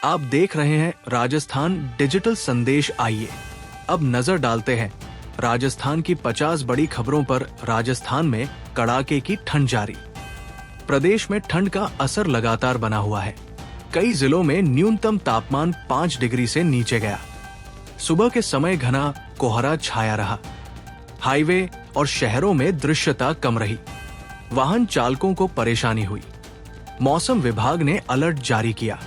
आप देख रहे हैं राजस्थान डिजिटल संदेश। आइए अब नजर डालते हैं राजस्थान की 50 बड़ी खबरों पर। राजस्थान में कड़ाके की ठंड जारी। प्रदेश में ठंड का असर लगातार बना हुआ है। कई जिलों में न्यूनतम तापमान 5 डिग्री से नीचे गया। सुबह के समय घना कोहरा छाया रहा। हाईवे और शहरों में दृश्यता कम रही। वाहन चालकों को परेशानी हुई। मौसम विभाग ने अलर्ट जारी किया।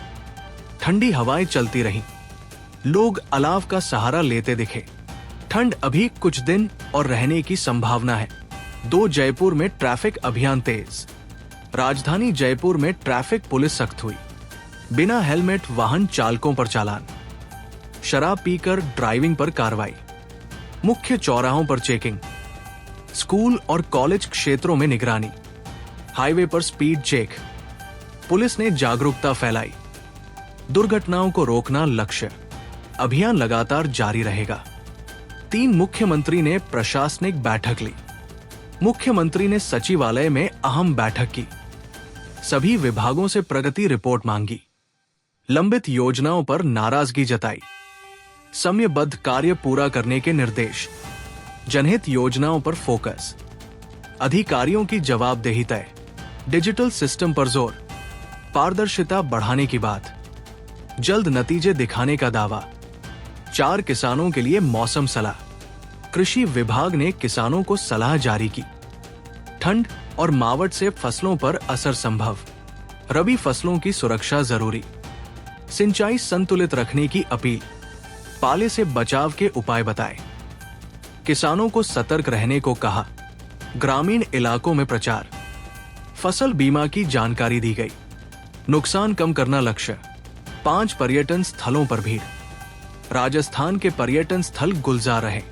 ठंडी हवाएं चलती रहीं। लोग अलाव का सहारा लेते दिखे। ठंड अभी कुछ दिन और रहने की संभावना है। 2 जयपुर में ट्रैफिक अभियान तेज। राजधानी जयपुर में ट्रैफिक पुलिस सख्त हुई। बिना हेलमेट वाहन चालकों पर चालान। शराब पीकर ड्राइविंग पर कार्रवाई। मुख्य चौराहों पर चेकिंग। स्कूल और कॉलेज क्षेत्रों में निगरानी। हाईवे पर स्पीड चेक। पुलिस ने जागरूकता फैलाई। दुर्घटनाओं को रोकना लक्ष्य। अभियान लगातार जारी रहेगा। 3 मुख्यमंत्री ने प्रशासनिक बैठक ली। मुख्यमंत्री ने सचिवालय में अहम बैठक की। सभी विभागों से प्रगति रिपोर्ट मांगी। लंबित योजनाओं पर नाराजगी जताई। समयबद्ध कार्य पूरा करने के निर्देश। जनहित योजनाओं पर फोकस। अधिकारियों की जवाबदेही तय। डिजिटल सिस्टम पर जोर। पारदर्शिता बढ़ाने की बात। जल्द नतीजे दिखाने का दावा। 4 किसानों के लिए मौसम सलाह। कृषि विभाग ने किसानों को सलाह जारी की। ठंड और मावठ से फसलों पर असर संभव। रबी फसलों की सुरक्षा जरूरी। सिंचाई संतुलित रखने की अपील। पाले से बचाव के उपाय बताए। किसानों को सतर्क रहने को कहा। ग्रामीण इलाकों में प्रचार। फसल बीमा की जानकारी दी गई। नुकसान कम करना लक्ष्य। 5 पर्यटन स्थलों पर भीड़। राजस्थान के पर्यटन स्थल गुलजार रहे।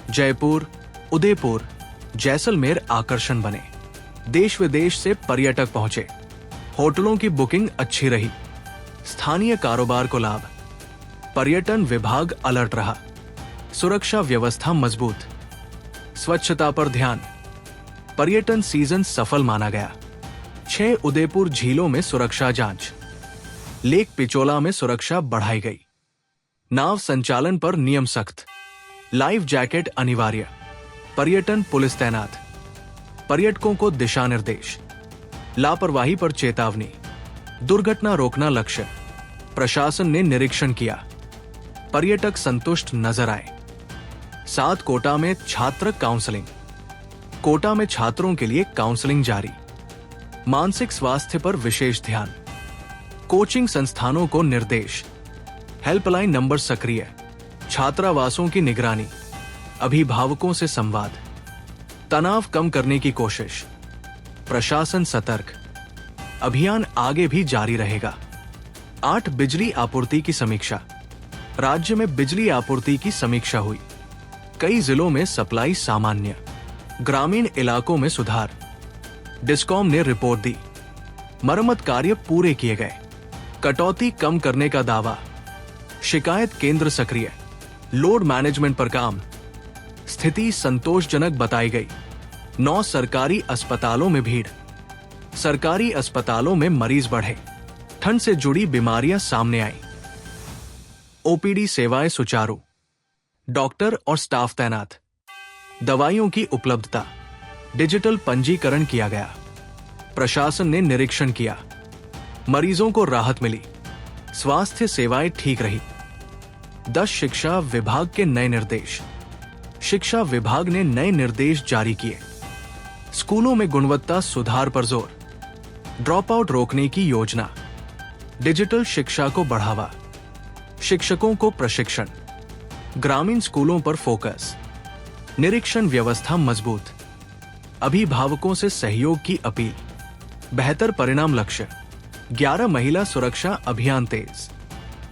जयपुर, उदयपुर, जैसलमेर आकर्षण बने। देश विदेश से पर्यटक पहुंचे। होटलों की बुकिंग अच्छी रही। स्थानीय कारोबार को लाभ। पर्यटन विभाग अलर्ट रहा। सुरक्षा व्यवस्था मजबूत। स्वच्छता पर ध्यान। पर्यटन सीजन सफल माना गया। 6 उदयपुर झीलों में सुरक्षा जांच। लेक पिचोला में सुरक्षा बढ़ाई गई। नाव संचालन पर नियम सख्त। लाइफ जैकेट अनिवार्य। पर्यटन पुलिस तैनात। पर्यटकों को दिशा निर्देश। लापरवाही पर चेतावनी। दुर्घटना रोकना लक्ष्य। प्रशासन ने निरीक्षण किया। पर्यटक संतुष्ट नजर आए। 7 कोटा में छात्र काउंसलिंग। कोटा में छात्रों के लिए काउंसलिंग जारी। मानसिक स्वास्थ्य पर विशेष ध्यान। कोचिंग संस्थानों को निर्देश। हेल्पलाइन नंबर सक्रिय। छात्रावासों की निगरानी। अभिभावकों से संवाद। तनाव कम करने की कोशिश। प्रशासन सतर्क। अभियान आगे भी जारी रहेगा। 8 बिजली आपूर्ति की समीक्षा। राज्य में बिजली आपूर्ति की समीक्षा हुई। कई जिलों में सप्लाई सामान्य। ग्रामीण इलाकों में सुधार। डिस्कॉम ने रिपोर्ट दी। मरम्मत कार्य पूरे किए गए। कटौती कम करने का दावा। शिकायत केंद्र सक्रिय। लोड मैनेजमेंट पर काम। स्थिति संतोषजनक बताई गई। 9 सरकारी अस्पतालों में भीड़। सरकारी अस्पतालों में मरीज बढ़े। ठंड से जुड़ी बीमारियां सामने आई। ओपीडी सेवाएं सुचारू। डॉक्टर और स्टाफ तैनात। दवाइयों की उपलब्धता। डिजिटल पंजीकरण किया गया। प्रशासन ने निरीक्षण किया। मरीजों को राहत मिली। स्वास्थ्य सेवाएं ठीक रही। 10 शिक्षा विभाग के नए निर्देश। शिक्षा विभाग ने नए निर्देश जारी किए। स्कूलों में गुणवत्ता सुधार पर जोर। ड्रॉप आउट रोकने की योजना। डिजिटल शिक्षा को बढ़ावा। शिक्षकों को प्रशिक्षण। ग्रामीण स्कूलों पर फोकस। निरीक्षण व्यवस्था मजबूत। अभिभावकों से सहयोग की अपील। बेहतर परिणाम लक्ष्य। 11 महिला सुरक्षा अभियान तेज।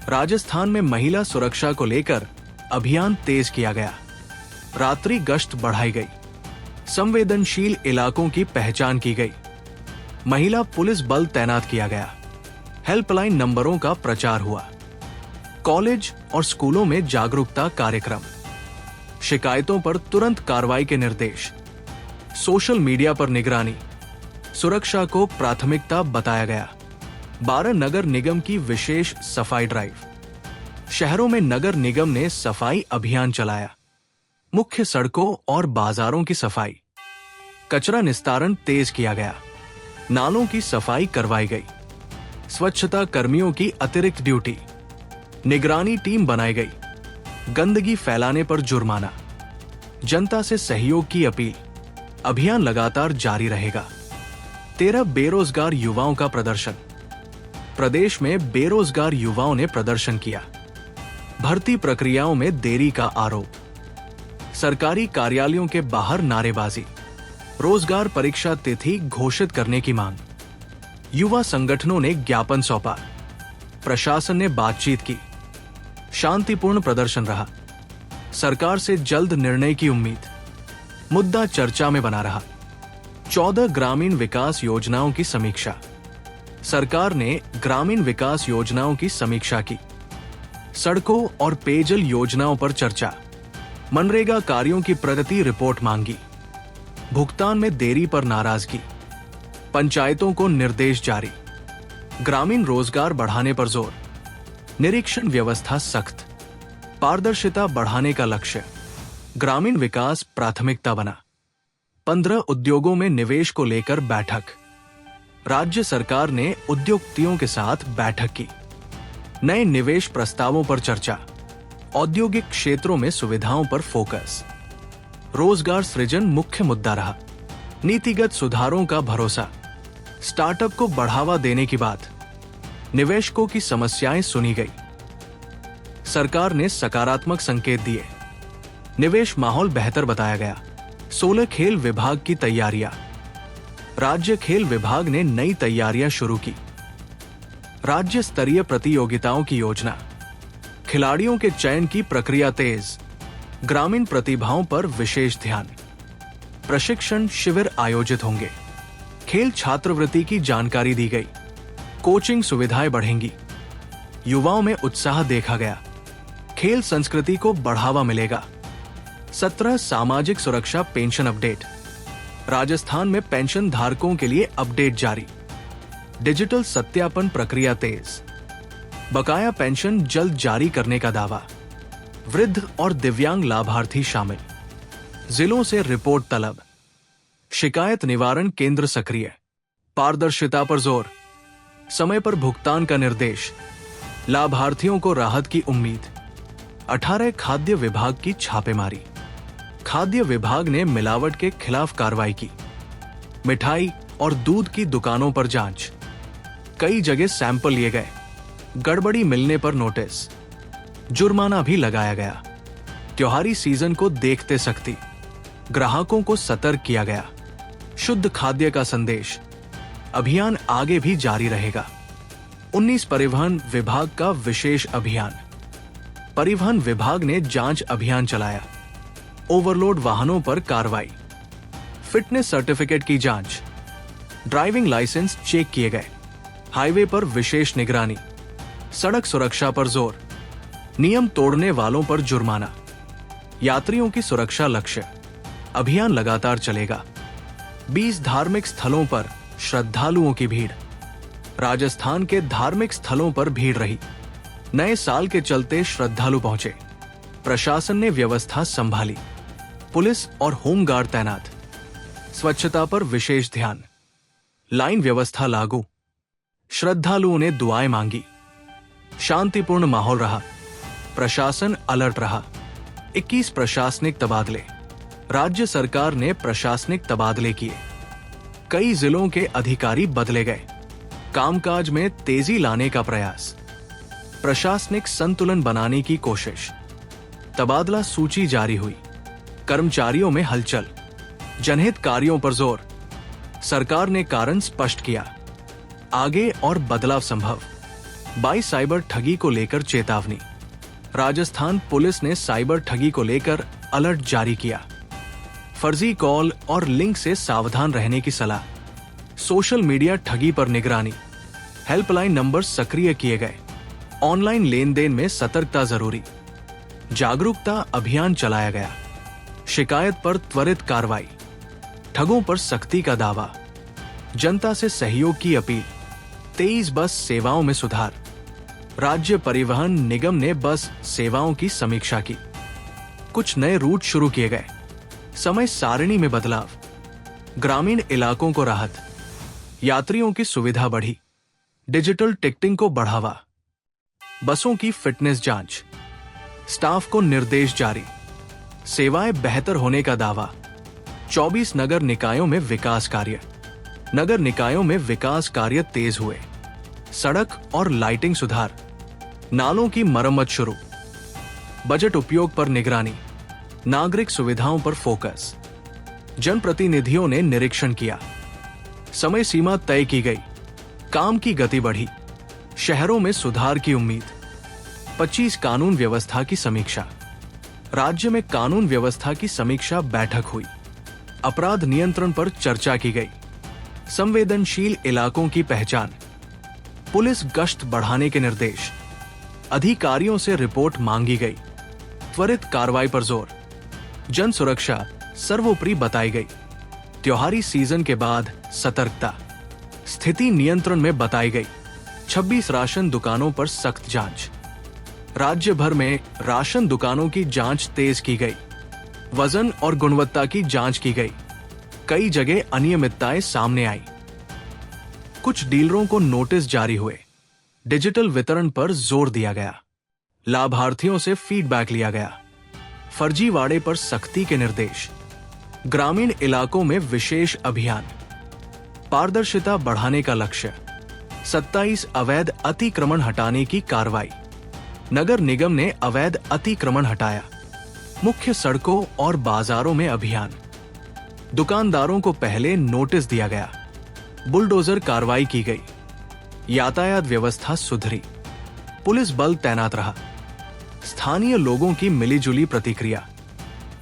राजस्थान में महिला सुरक्षा को लेकर अभियान तेज किया गया। रात्रि गश्त बढ़ाई गई। संवेदनशील इलाकों की पहचान की गई। महिला पुलिस बल तैनात किया गया। हेल्पलाइन नंबरों का प्रचार हुआ। कॉलेज और स्कूलों में जागरूकता कार्यक्रम। शिकायतों पर तुरंत कार्रवाई के निर्देश। सोशल मीडिया पर निगरानी। सुरक्षा को प्राथमिकता बताया गया। 12 नगर निगम की विशेष सफाई ड्राइव। शहरों में नगर निगम ने सफाई अभियान चलाया। मुख्य सड़कों और बाजारों की सफाई, कचरा निस्तारण तेज किया गया, नालों की सफाई करवाई गई, स्वच्छता कर्मियों की अतिरिक्त ड्यूटी, निगरानी टीम बनाई गई, गंदगी फैलाने पर जुर्माना, जनता से सहयोग की अपील। अभियान लगातार जारी रहेगा। 13 बेरोजगार युवाओं का प्रदर्शन। प्रदेश में बेरोजगार युवाओं ने प्रदर्शन किया। भर्ती प्रक्रियाओं में देरी का आरोप। सरकारी कार्यालयों के बाहर नारेबाजी। रोजगार परीक्षा तिथि घोषित करने की मांग। युवा संगठनों ने ज्ञापन सौंपा। प्रशासन ने बातचीत की। शांतिपूर्ण प्रदर्शन रहा। सरकार से जल्द निर्णय की उम्मीद। मुद्दा चर्चा में बना रहा। 14 ग्रामीण विकास योजनाओं की समीक्षा। सरकार ने ग्रामीण विकास योजनाओं की समीक्षा की। सड़कों और पेयजल योजनाओं पर चर्चा। मनरेगा कार्यों की प्रगति रिपोर्ट मांगी। भुगतान में देरी पर नाराजगी। पंचायतों को निर्देश जारी। ग्रामीण रोजगार बढ़ाने पर जोर। निरीक्षण व्यवस्था सख्त। पारदर्शिता बढ़ाने का लक्ष्य। ग्रामीण विकास प्राथमिकता बना। 15 उद्योगों में निवेश को लेकर बैठक। राज्य सरकार ने उद्योगपतियों के साथ बैठक की। नए निवेश प्रस्तावों पर चर्चा। औद्योगिक क्षेत्रों में सुविधाओं पर फोकस। रोजगार सृजन मुख्य मुद्दा रहा। नीतिगत सुधारों का भरोसा। स्टार्टअप को बढ़ावा देने की बात। निवेशकों की समस्याएं सुनी गई। सरकार ने सकारात्मक संकेत दिए। निवेश माहौल बेहतर बताया गया। 16 खेल विभाग की तैयारियां। राज्य खेल विभाग ने नई तैयारियां शुरू की। राज्य स्तरीय प्रतियोगिताओं की योजना। खिलाड़ियों के चयन की प्रक्रिया तेज। ग्रामीण प्रतिभाओं पर विशेष ध्यान। प्रशिक्षण शिविर आयोजित होंगे। खेल छात्रवृत्ति की जानकारी दी गई। कोचिंग सुविधाएं बढ़ेंगी। युवाओं में उत्साह देखा गया। खेल संस्कृति को बढ़ावा मिलेगा। 17 सामाजिक सुरक्षा पेंशन अपडेट। राजस्थान में पेंशन धारकों के लिए अपडेट जारी। डिजिटल सत्यापन प्रक्रिया तेज। बकाया पेंशन जल्द जारी करने का दावा। वृद्ध और दिव्यांग लाभार्थी शामिल। जिलों से रिपोर्ट तलब। शिकायत निवारण केंद्र सक्रिय। पारदर्शिता पर जोर। समय पर भुगतान का निर्देश। लाभार्थियों को राहत की उम्मीद। 18 खाद्य विभाग की छापेमारी। खाद्य विभाग ने मिलावट के खिलाफ कार्रवाई की। मिठाई और दूध की दुकानों पर जांच। कई जगह सैंपल लिए गए। गड़बड़ी मिलने पर नोटिस। जुर्माना भी लगाया गया। त्योहारी सीजन को देखते सख्ती। ग्राहकों को सतर्क किया गया। शुद्ध खाद्य का संदेश। अभियान आगे भी जारी रहेगा। 19 परिवहन विभाग का विशेष अभियान। परिवहन विभाग ने जांच अभियान चलाया। ओवरलोड वाहनों पर कार्रवाई। फिटनेस सर्टिफिकेट की जांच। ड्राइविंग लाइसेंस चेक किए गए। हाईवे पर विशेष निगरानी। सड़क सुरक्षा पर जोर। नियम तोड़ने वालों पर जुर्माना। यात्रियों की सुरक्षा लक्ष्य। अभियान लगातार चलेगा। 20 धार्मिक स्थलों पर श्रद्धालुओं की भीड़। राजस्थान के धार्मिक स्थलों पर भीड़ रही। नए साल के चलते श्रद्धालु पहुंचे। प्रशासन ने व्यवस्था संभाली। पुलिस और होमगार्ड तैनात। स्वच्छता पर विशेष ध्यान। लाइन व्यवस्था लागू। श्रद्धालुओं ने दुआएं मांगी। शांतिपूर्ण माहौल रहा। प्रशासन अलर्ट रहा। 21 प्रशासनिक तबादले। राज्य सरकार ने प्रशासनिक तबादले किए। कई जिलों के अधिकारी बदले गए। कामकाज में तेजी लाने का प्रयास। प्रशासनिक संतुलन बनाने की कोशिश। तबादला सूची जारी हुई। कर्मचारियों में हलचल। जनहित कार्यों पर जोर। सरकार ने कारण स्पष्ट किया। आगे और बदलाव संभव। 22 साइबर ठगी को लेकर चेतावनी। राजस्थान पुलिस ने साइबर ठगी को लेकर अलर्ट जारी किया। फर्जी कॉल और लिंक से सावधान रहने की सलाह। सोशल मीडिया ठगी पर निगरानी। हेल्पलाइन नंबर सक्रिय किए गए। ऑनलाइन लेन देन में सतर्कता जरूरी। जागरूकता अभियान चलाया गया। शिकायत पर त्वरित कार्रवाई। ठगों पर सख्ती का दावा। जनता से सहयोग की अपील। 23 बस सेवाओं में सुधार। राज्य परिवहन निगम ने बस सेवाओं की समीक्षा की। कुछ नए रूट शुरू किए गए। समय सारिणी में बदलाव। ग्रामीण इलाकों को राहत। यात्रियों की सुविधा बढ़ी। डिजिटल टिकटिंग को बढ़ावा। बसों की फिटनेस जांच। स्टाफ को निर्देश जारी। सेवाएं बेहतर होने का दावा। 24 नगर निकायों में विकास कार्य। नगर निकायों में विकास कार्य तेज हुए। सड़क और लाइटिंग सुधार। नालों की मरम्मत शुरू। बजट उपयोग पर निगरानी। नागरिक सुविधाओं पर फोकस। जनप्रतिनिधियों ने निरीक्षण किया। समय सीमा तय की गई। काम की गति बढ़ी। शहरों में सुधार की उम्मीद। 25 कानून व्यवस्था की समीक्षा। राज्य में कानून व्यवस्था की समीक्षा बैठक हुई। अपराध नियंत्रण पर चर्चा की गई। संवेदनशील इलाकों की पहचान। पुलिस गश्त बढ़ाने के निर्देश। अधिकारियों से रिपोर्ट मांगी गई। त्वरित कार्रवाई पर जोर। जन सुरक्षा सर्वोपरि बताई गई। त्योहारी सीजन के बाद सतर्कता। स्थिति नियंत्रण में बताई गई। 26 राशन दुकानों पर सख्त जांच। राज्य भर में राशन दुकानों की जांच तेज की गई। वजन और गुणवत्ता की जांच की गई। कई जगह अनियमितताएं सामने आई। कुछ डीलरों को नोटिस जारी हुए। डिजिटल वितरण पर जोर दिया गया। लाभार्थियों से फीडबैक लिया गया। फर्जीवाड़े पर सख्ती के निर्देश। ग्रामीण इलाकों में विशेष अभियान। पारदर्शिता बढ़ाने का लक्ष्य। 27 अवैध अतिक्रमण हटाने की कार्रवाई। नगर निगम ने अवैध अतिक्रमण हटाया। मुख्य सड़कों और बाजारों में अभियान। दुकानदारों को पहले नोटिस दिया गया। बुलडोजर कार्रवाई की गई। यातायात व्यवस्था सुधरी। पुलिस बल तैनात रहा। स्थानीय लोगों की मिलीजुली प्रतिक्रिया।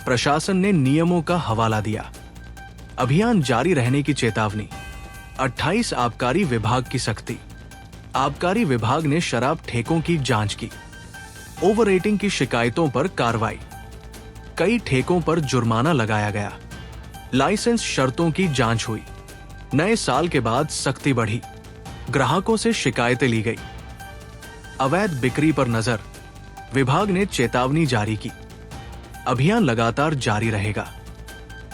प्रशासन ने नियमों का हवाला दिया। अभियान जारी रहने की चेतावनी। 28 आबकारी विभाग की सख्ती। आबकारी विभाग ने शराब ठेकों की जांच की। ओवर रेटिंग की शिकायतों पर कार्रवाई। कई ठेकों पर जुर्माना लगाया गया। लाइसेंस शर्तों की जांच हुई। नए साल के बाद सख्ती बढ़ी। ग्राहकों से शिकायतें ली गई। अवैध बिक्री पर नजर। विभाग ने चेतावनी जारी की। अभियान लगातार जारी रहेगा।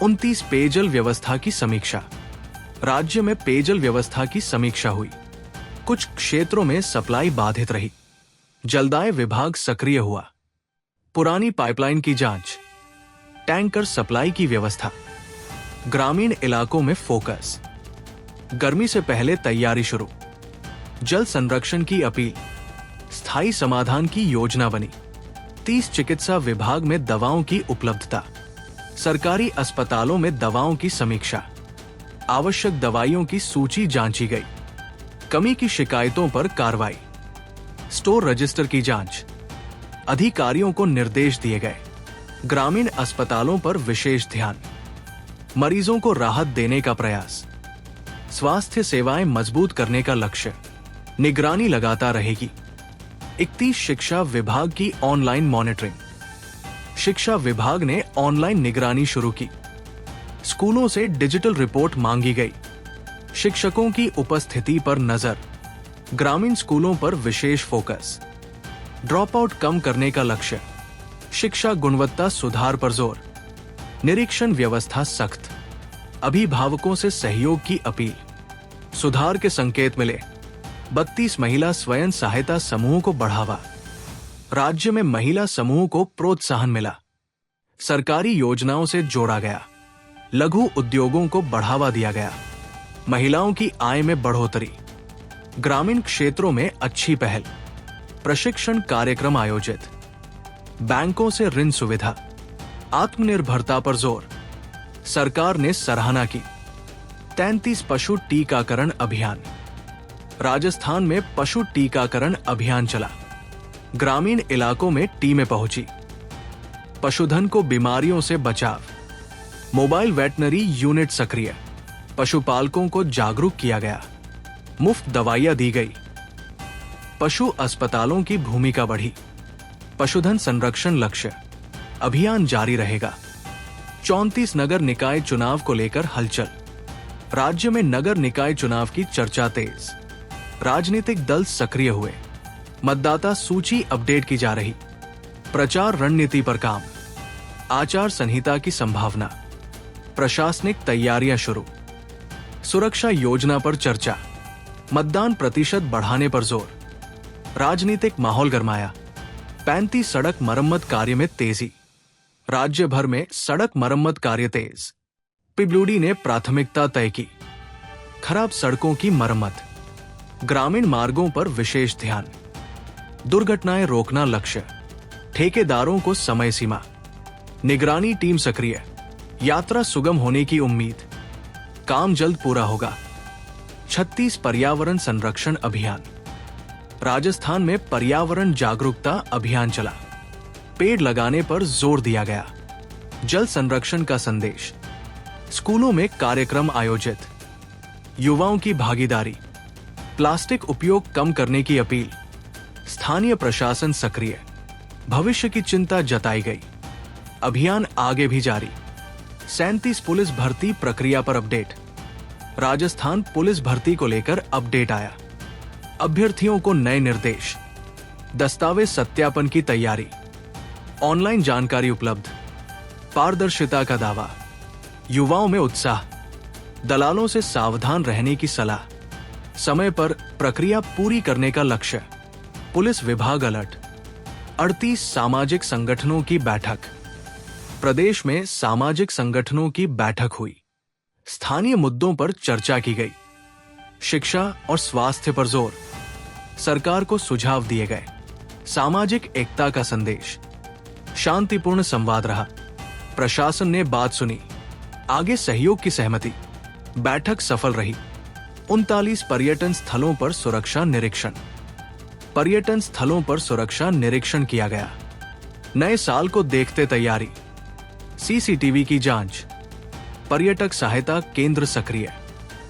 29 पेयजल व्यवस्था की समीक्षा। राज्य में पेयजल व्यवस्था की समीक्षा हुई। कुछ क्षेत्रों में सप्लाई बाधित रही। जलदाय विभाग सक्रिय हुआ। पुरानी पाइपलाइन की जांच। टैंकर सप्लाई की व्यवस्था। ग्रामीण इलाकों में फोकस। गर्मी से पहले तैयारी शुरू। जल संरक्षण की अपील। स्थायी समाधान की योजना बनी। 30 चिकित्सा विभाग में दवाओं की उपलब्धता। सरकारी अस्पतालों में दवाओं की समीक्षा। आवश्यक दवाइयों की सूची जांची गई। कमी की शिकायतों पर कार्रवाई। स्टोर रजिस्टर की जांच। अधिकारियों को निर्देश दिए गए। ग्रामीण अस्पतालों पर विशेष ध्यान। मरीजों को राहत देने का प्रयास। स्वास्थ्य सेवाएं मजबूत करने का लक्ष्य। निगरानी लगातार रहेगी। 31 शिक्षा विभाग की ऑनलाइन मॉनिटरिंग। शिक्षा विभाग ने ऑनलाइन निगरानी शुरू की। स्कूलों से डिजिटल रिपोर्ट मांगी गई। शिक्षकों की उपस्थिति पर नजर। ग्रामीण स्कूलों पर विशेष फोकस। ड्रॉप आउट कम करने का लक्ष्य। शिक्षा गुणवत्ता सुधार पर जोर। निरीक्षण व्यवस्था सख्त। अभिभावकों से सहयोग की अपील। सुधार के संकेत मिले। 32 महिला स्वयं सहायता समूहों को बढ़ावा। राज्य में महिला समूह को प्रोत्साहन मिला। सरकारी योजनाओं से जोड़ा गया। लघु उद्योगों को बढ़ावा दिया गया। महिलाओं की आय में बढ़ोतरी। ग्रामीण क्षेत्रों में अच्छी पहल। प्रशिक्षण कार्यक्रम आयोजित। बैंकों से ऋण सुविधा। आत्मनिर्भरता पर जोर। सरकार ने सराहना की। 33 पशु टीकाकरण अभियान। राजस्थान में पशु टीकाकरण अभियान चला। ग्रामीण इलाकों में टीमें पहुंची। पशुधन को बीमारियों से बचाव। मोबाइल वेटनरी यूनिट सक्रिय। पशुपालकों को जागरूक किया गया। मुफ्त दवाइयां दी गई। पशु अस्पतालों की भूमिका बढ़ी। पशुधन संरक्षण लक्ष्य। अभियान जारी रहेगा। 34 नगर निकाय चुनाव को लेकर हलचल। राज्य में नगर निकाय चुनाव की चर्चा तेज। राजनीतिक दल सक्रिय हुए, मतदाता सूची अपडेट की जा रही, प्रचार रणनीति पर काम, आचार संहिता की संभावना, प्रशासनिक तैयारियां शुरू, सुरक्षा योजना पर चर्चा, मतदान प्रतिशत बढ़ाने पर जोर, राजनीतिक माहौल गरमाया, 35 सड़क मरम्मत कार्य में तेजी, राज्य भर में सड़क मरम्मत कार्य तेज, पीडब्ल्यूडी ने प्राथमिकता तय की, खराब सड़कों की मरम्मत, ग्रामीण मार्गों पर विशेष ध्यान, दुर्घटनाएं रोकना लक्ष्य, ठेकेदारों को समय सीमा, निगरानी टीम सक्रिय, यात्रा सुगम होने की उम्मीद, काम जल्द पूरा होगा, 36 पर्यावरण संरक्षण अभियान, राजस्थान में पर्यावरण जागरूकता अभियान चला, पेड़ लगाने पर जोर दिया गया, जल संरक्षण का संदेश, स्कूलों में कार्यक्रम आयोजित, युवाओं की भागीदारी, प्लास्टिक उपयोग कम करने की अपील, स्थानीय प्रशासन सक्रिय, भविष्य की चिंता जताई गई, अभियान आगे भी जारी, 37 पुलिस भर्ती प्रक्रिया पर अपडेट, राजस्थान पुलिस भर्ती को लेकर अपडेट आया, अभ्यर्थियों को नए निर्देश, दस्तावेज सत्यापन की तैयारी, ऑनलाइन जानकारी उपलब्ध, पारदर्शिता का दावा, युवाओं में उत्साह, दलालों से सावधान रहने की सलाह, समय पर प्रक्रिया पूरी करने का लक्ष्य, पुलिस विभाग अलर्ट, 38 सामाजिक संगठनों की बैठक, प्रदेश में सामाजिक संगठनों की बैठक हुई, स्थानीय मुद्दों पर चर्चा की गई, शिक्षा और स्वास्थ्य पर जोर, सरकार को सुझाव दिए गए, सामाजिक एकता का संदेश, शांतिपूर्ण संवाद रहा, प्रशासन ने बात सुनी, आगे सहयोग की सहमति, बैठक सफल रही, 39 पर्यटन स्थलों पर सुरक्षा निरीक्षण, पर्यटन स्थलों पर सुरक्षा निरीक्षण किया गया, नए साल को देखते तैयारी, सीसीटीवी की जांच, पर्यटक सहायता केंद्र सक्रिय,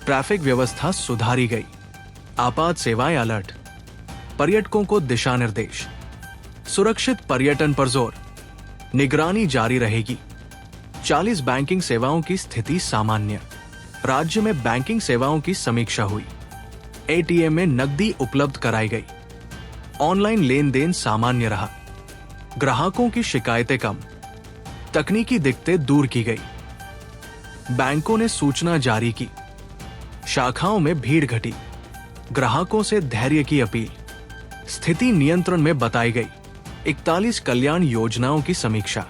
ट्रैफिक व्यवस्था सुधारी गई, आपात सेवाएं अलर्ट, पर्यटकों को दिशा निर्देश, सुरक्षित पर्यटन पर जोर, निगरानी जारी रहेगी, 40 बैंकिंग सेवाओं की स्थिति सामान्य, राज्य में बैंकिंग सेवाओं की समीक्षा हुई, एटीएम में नकदी उपलब्ध कराई गई, ऑनलाइन लेन देन सामान्य रहा, ग्राहकों की शिकायतें कम, तकनीकी दिक्कतें दूर की गई, बैंकों ने सूचना जारी की, शाखाओं में भीड़ घटी, ग्राहकों से धैर्य की अपील, स्थिति नियंत्रण में बताई गई, 41 कल्याण योजनाओं की समीक्षा,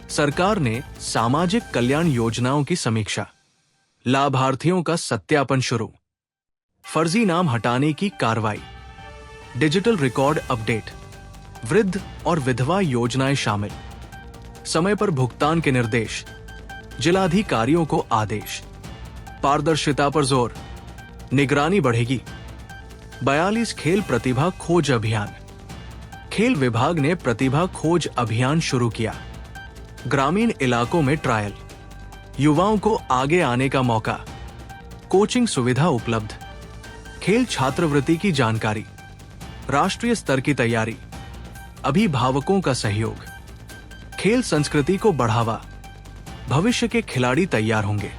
सरकार ने सामाजिक कल्याण योजनाओं की समीक्षा, लाभार्थियों का सत्यापन शुरू, फर्जी नाम हटाने की कार्रवाई, डिजिटल रिकॉर्ड अपडेट, वृद्ध और विधवा योजनाएं शामिल, समय पर भुगतान के निर्देश, जिलाधिकारियों को आदेश, पारदर्शिता पर जोर, निगरानी बढ़ेगी, 42 खेल प्रतिभा खोज अभियान, खेल विभाग ने प्रतिभा खोज अभियान शुरू किया, ग्रामीण इलाकों में ट्रायल, युवाओं को आगे आने का मौका, कोचिंग सुविधा उपलब्ध, खेल छात्रवृत्ति की जानकारी, राष्ट्रीय स्तर की तैयारी, अभिभावकों का सहयोग, खेल संस्कृति को बढ़ावा, भविष्य के खिलाड़ी तैयार होंगे,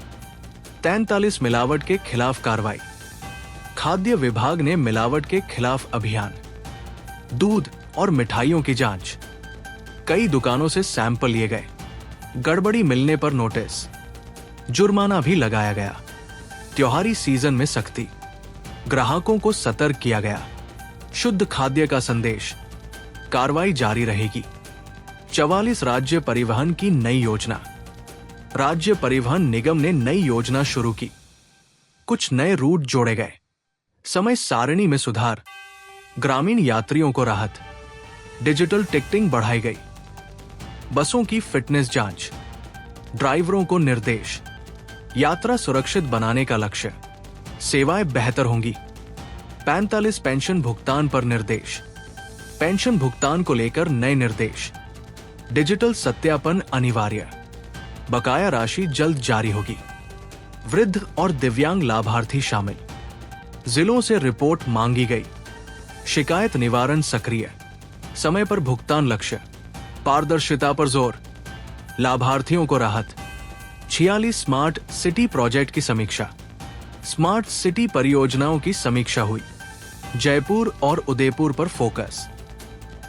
43 मिलावट के खिलाफ कार्रवाई, खाद्य विभाग ने मिलावट के खिलाफ अभियान, दूध और मिठाइयों की जांच, कई दुकानों से सैंपल लिए गए, गड़बड़ी मिलने पर नोटिस, जुर्माना भी लगाया गया, त्योहारी सीजन में सख्ती, ग्राहकों को सतर्क किया गया, शुद्ध खाद्य का संदेश, कार्रवाई जारी रहेगी, 44 राज्य परिवहन की नई योजना, राज्य परिवहन निगम ने नई योजना शुरू की, कुछ नए रूट जोड़े गए, समय सारणी में सुधार, ग्रामीण यात्रियों को राहत, डिजिटल टिकटिंग बढ़ाई गई, बसों की फिटनेस जांच, ड्राइवरों को निर्देश, यात्रा सुरक्षित बनाने का लक्ष्य, सेवाएं बेहतर होंगी, 45 पेंशन भुगतान पर निर्देश, पेंशन भुगतान को लेकर नए निर्देश, डिजिटल सत्यापन अनिवार्य, बकाया राशि जल्द जारी होगी, वृद्ध और दिव्यांग लाभार्थी शामिल, जिलों से रिपोर्ट मांगी गई, शिकायत निवारण सक्रिय, समय पर भुगतान लक्ष्य, पारदर्शिता पर जोर, लाभार्थियों को राहत, 46 स्मार्ट सिटी प्रोजेक्ट की समीक्षा, स्मार्ट सिटी परियोजनाओं की समीक्षा हुई, जयपुर और उदयपुर पर फोकस।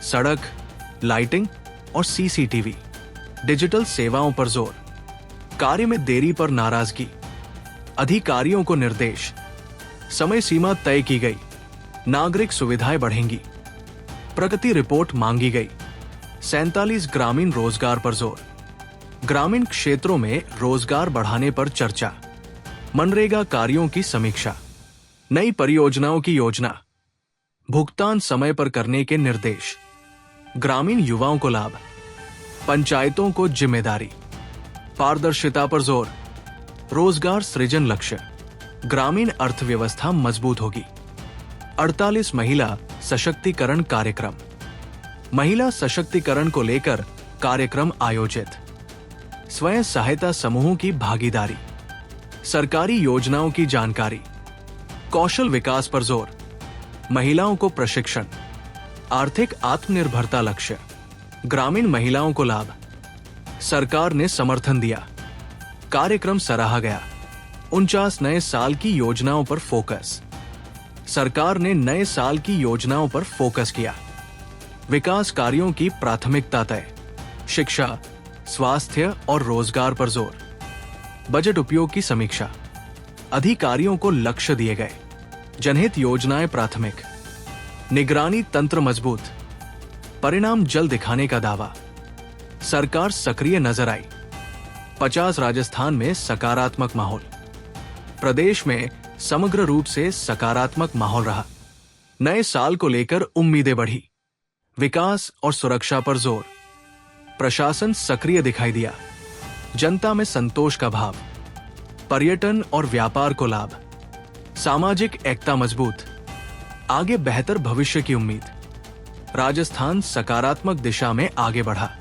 सड़क, लाइटिंग और सीसीटीवी, डिजिटल सेवाओं पर जोर। कार्य में देरी पर नाराजगी, अधिकारियों को निर्देश। समय सीमा तय की गई, नागरिक सुविधाएं बढ़ेंगी। प्रगति रिपोर्ट मांगी गई। 47 ग्रामीण रोजगार पर जोर। ग्रामीण क्षेत्रों में रोजगार बढ़ाने पर चर्चा। मनरेगा कार्यों की समीक्षा। नई परियोजनाओं की योजना। भुगतान समय पर करने के निर्देश। ग्रामीण युवाओं को लाभ। पंचायतों को जिम्मेदारी। पारदर्शिता पर जोर। रोजगार सृजन लक्ष्य। ग्रामीण अर्थव्यवस्था मजबूत होगी। 48 महिला सशक्तिकरण कार्यक्रम। महिला सशक्तिकरण को लेकर कार्यक्रम आयोजित। स्वयं सहायता समूहों की भागीदारी। सरकारी योजनाओं की जानकारी। कौशल विकास पर जोर। महिलाओं को प्रशिक्षण। आर्थिक आत्मनिर्भरता लक्ष्य। ग्रामीण महिलाओं को लाभ। सरकार ने समर्थन दिया। कार्यक्रम सराहा गया। 49 नए साल की योजनाओं पर फोकस। सरकार ने नए साल की योजनाओं पर फोकस किया। विकास कार्यों की प्राथमिकता तय। शिक्षा, स्वास्थ्य और रोजगार पर जोर। बजट उपयोग की समीक्षा। अधिकारियों को लक्ष्य दिए गए। जनहित योजनाएं प्राथमिक। निगरानी तंत्र मजबूत। परिणाम जल्द दिखाने का दावा। सरकार सक्रिय नजर आई। 50 राजस्थान में सकारात्मक माहौल। प्रदेश में समग्र रूप से सकारात्मक माहौल रहा। नए साल को लेकर उम्मीदें बढ़ी। विकास और सुरक्षा पर जोर। प्रशासन सक्रिय दिखाई दिया। जनता में संतोष का भाव। पर्यटन और व्यापार को लाभ। सामाजिक एकता मजबूत। आगे बेहतर भविष्य की उम्मीद। राजस्थान सकारात्मक दिशा में आगे बढ़ा।